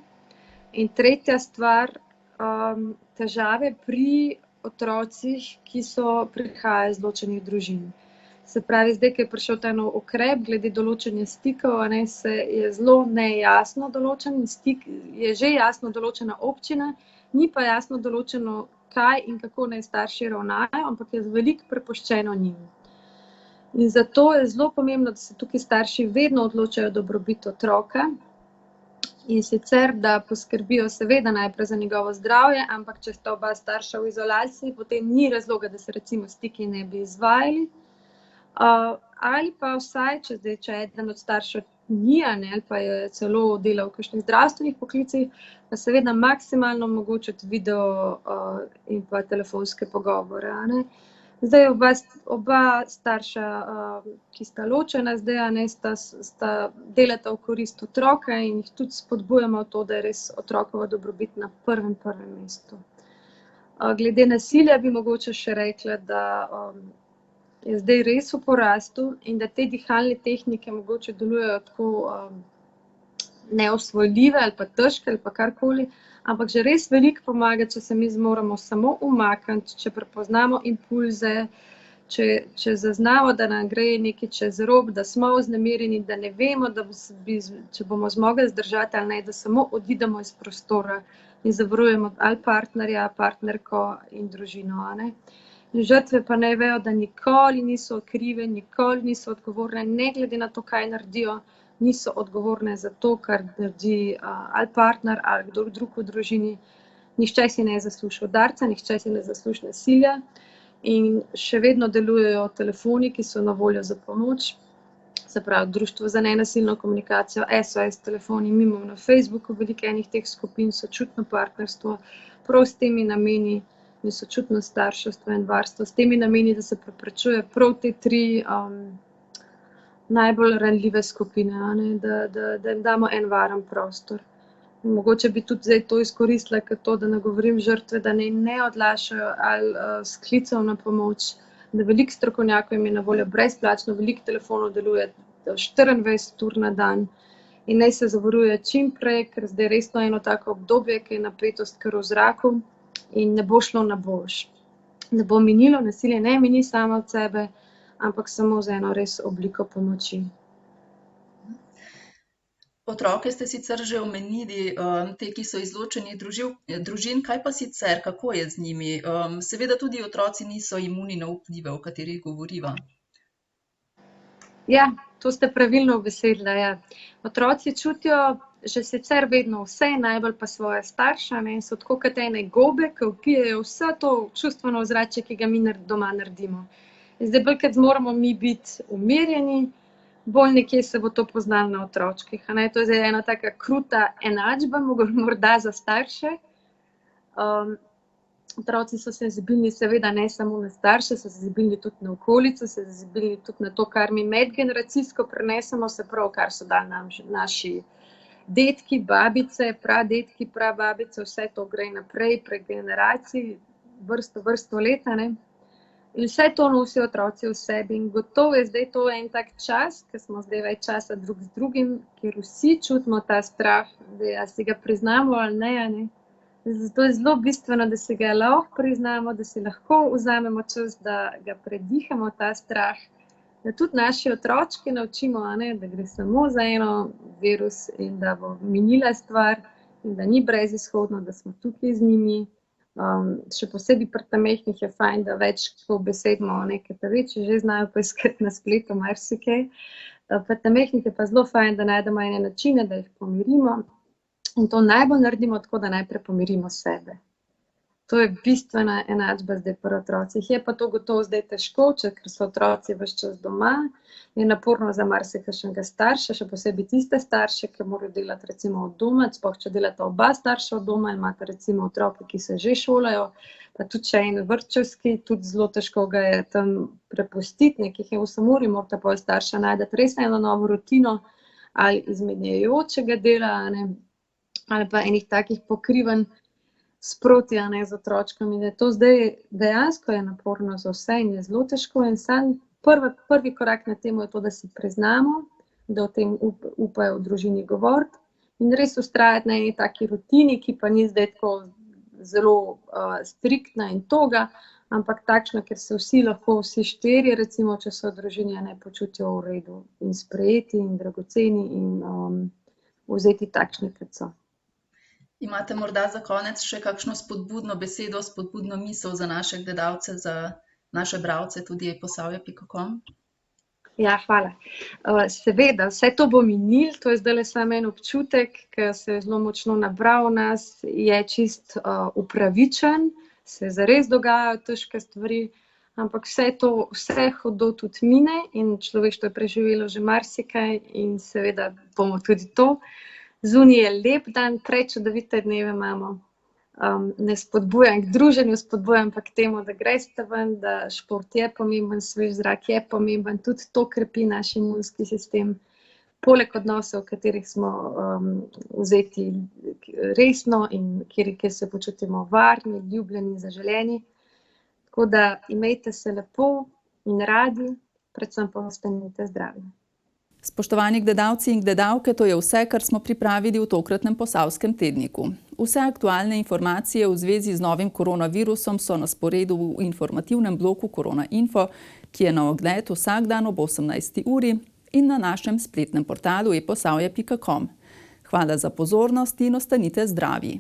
In tretja stvar, težave pri otrocih, ki prihajajo iz ločenih družin. Se pravi, zdaj, ko je prišel ta nov ukrep glede določenja stikov, se je zelo nejasno določen stik, je že jasno določena občina, ni pa jasno določeno, kaj in kako naj starši ravnajo, ampak je veliko prepuščeno njim. In zato je zelo pomembno, da se tukaj starši vedno odločajo dobrobit otroka in sicer, da poskrbijo seveda najprej za njegovo zdravje, ampak če sta oba starša v izolaciji, potem ni razloga, da se recimo stiki ne bi izvajali. Ali pa vsaj, če eden od staršev ni, ali pa je celo delal v kakšnih zdravstvenih poklicih, pa seveda maksimalno omogočiti video in pa telefonske pogovore. Zdaj oba starša, ki sta ločena, zdaj sta delata v korist otroka in jih tudi spodbujamo v to, da je res otrokova dobrobit na prvem mestu. Glede nasilja bi mogoče še rekla, da je zdaj res v porastu in da te dihalne tehnike mogoče delujejo tako neosvojljive ali pa težke ali pa karkoli, ampak že res veliko pomaga, če se mi moramo samo umakniti, če prepoznamo impulze, če zaznamo, da nam gre nekaj čez rob, da smo vznemirjeni, da ne vemo, če bomo zmogli zdržati ali ne, da samo odidemo iz prostora in zavarujemo ali partnerja, partnerko in družino. Žrtve pa naj vejo, da nikoli niso krive, nikoli niso odgovorne, ne glede na to, kaj naredijo, niso odgovorne za to, kar naredi ali partner ali kdo drug v družini. Nihče si ne zasluži udarca, nihče si ne zasluži nasilja in še vedno delujejo telefoni, ki so na voljo za pomoč. Se pravi, Društvo za nenasilno komunikacijo, SOS telefoni, mi imamo na Facebooku veliko enih teh skupin, sočutno partnerstvo, prav s temi nameni, in sočutno starševstvo in varstvo, s temi nameni, da se preprečuje prav te 3 najbolj ranljive skupine, da jim damo en varen prostor. Mogoče bi tudi zdaj to izkoristila, kot to, da nagovorim žrtve, da ne odlašajo ali s klicev na pomoč, da veliko strokovnjakov jim je na voljo brezplačno, veliko telefonov deluje 24 ur na dan in naj se zavaruje čim prej, ker zdaj resno eno tako obdobje, ki je napetost kar v zraku in ne bo šlo na boljš. Ne bo minilo, nasilje ne mini samo od sebe, ampak samo za eno res obliko pomoči. Otroke ste sicer že omenili, te, ki so izločeni družin, kaj pa sicer, kako je z njimi? Seveda tudi otroci niso imuni na vplive, o katerih govoriva. Ja, to ste pravilno ubesedili, ja. Otroci čutijo že sicer vedno vse, najbolj pa svoje starše, so tako kot ene gobe, ki vpijejo vse to čustveno ozračje, ki ga mi doma naredimo. In zdaj bolj, kot moramo mi biti umirjeni, bolj nekje se bo to poznalo na otročkih. To je zdaj ena taka kruta enačba, morda za starše. Otroci so senzibilni seveda ne samo na starše, so senzibilni tudi na okolico, so senzibilni tudi na to, kar mi medgeneracijsko prenesemo, se prav, kar so dali nam naši dedki, babice, pradedki, prababice, vse to gre naprej prek generacij, vrsto let, In vse to nosijo otroci v sebi in gotovo je zdaj to en tak čas, ker smo zdaj več časa drug z drugim, kjer vsi čutimo ta strah, da si ga priznamo ali ne. Zato je zelo bistveno, da si ga lahko priznamo, da si lahko vzamemo čas, da ga predihamo ta strah, da tudi naši otročki naučimo, da gre samo za eno virus in da bo minila stvar in da ni brezizhodno, da smo tukaj z njimi. Še posebej pri tamehnih je fajn, da več besedimo, ker ta večji že znajo poiskati na spletu marsikaj. Pri tamehnih je pa zelo fajn, da najdemo ene načine, da jih pomirimo in to najbolj naredimo tako, da najprej pomirimo sebe. To je bistvena enačba zdaj pri otrocih. Je pa to gotovo zdaj težko, ker so otroci ves čas doma, je naporno za marsikakšnega starša, še posebej tiste starše, ki morajo delati recimo od doma, sploh če delata oba starša od doma in imate recimo otroke, ki se že šolajo, pa tudi še en vrtčevski, tudi zelo težko ga je tam prepustiti, nekih je 8 ur, morate pa starša najdete res eno novo rutino ali izmenjujočega dela, ali pa enih takih pokrivanj sproti, z otročkami. To zdaj dejansko je naporno za vse in je zelo težko in sam prvi korak na temu je to, da si priznamo, da o tem upajo v družini govoriti in res vztrajati na eni taki rutini, ki pa ni zdaj tako zelo striktna in toga, ampak takšna, ker se vsi lahko, vsi 4, recimo, če so v družini, ne počutijo v redu in sprejeti in dragoceni in vzeti takšni, kot so. Imate morda za konec še kakšno spodbudno besedo, spodbudno misel za naše gledalce, za naše bralce, tudi posavje.com? Ja, hvala. Seveda, vse to bo minilo, to je zdaj samo en občutek, ki se je zelo močno nabral v nas, je čist upravičen, se zares dogajajo težke stvari, ampak vse hudo tudi mine in človeštvo je preživelo že marsikaj in seveda bomo tudi to. Zunaj je lep dan, prečudovite dneve imamo. Ne spodbujam k druženju, spodbujam pa k temu, da greste ven, da šport je pomemben, svež zrak je pomemben, tudi to krepi naš imunski sistem. Poleg odnosov, v katerih smo vzeti resno in kjer se počutimo varni, ljubljeni, zaželeni. Tako da imejte se lepo in radi, predvsem pa ostanite zdravi. Spoštovani gledalci in gledalke, to je vse, kar smo pripravili v tokratnem Posavskem tedniku. Vse aktualne informacije v zvezi z novim koronavirusom so na sporedu v informativnem bloku Korona Info, ki je na ogled vsak dan ob 18. uri in na našem spletnem portalu eposavje.com. Hvala za pozornost in ostanite zdravi.